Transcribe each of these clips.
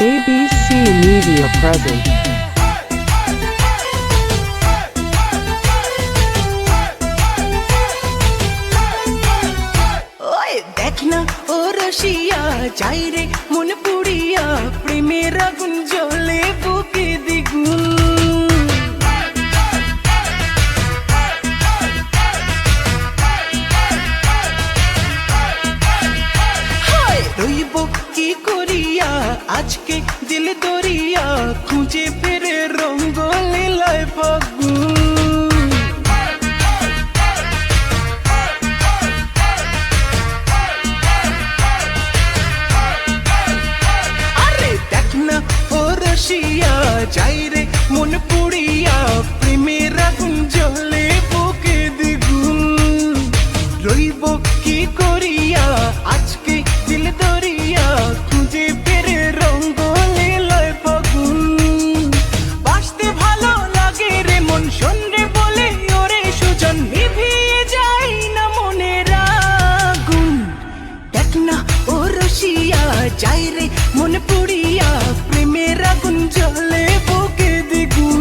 ABC Media present. ওই দেখ না ও রসিয়া যাই রে মন পুড়িয়া প্রেমের আগুন জ্বলে বুকে দ্বিগুণ রইব কি করিয়া আজকে দিল দরিয়া খুঁজে ফেরে রঙ্গ লীলায় ফাগুন আরে দেখ না ও রসিয়া যাই রে মন পুড়িয়া প্রেমের আগুন জ্বলে বুকে দ্বিগুণ রইব কি করিয়া আজকে দিল দরিয়া খুঁজে ফেরে রঙ্গ লীলায় ফাগুন বাসতে ভালো লাগে রে মন শোনরে বলে ওরে সুজন নিভিয়ে যায় না মনের আগুন দেখ না ও রসিয়া যাই রে মন পুড়িয়া প্রেমের আগুন জ্বলে বুকে দ্বিগুণ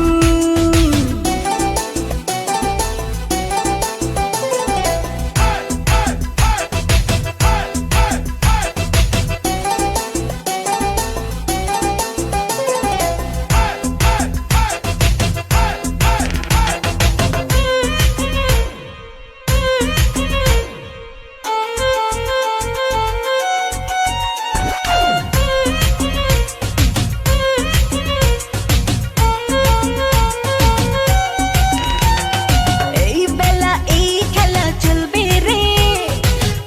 এই বেলা এই খেলা চলবে রে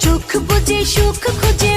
চোখ বুঝে সুখ খুঁজে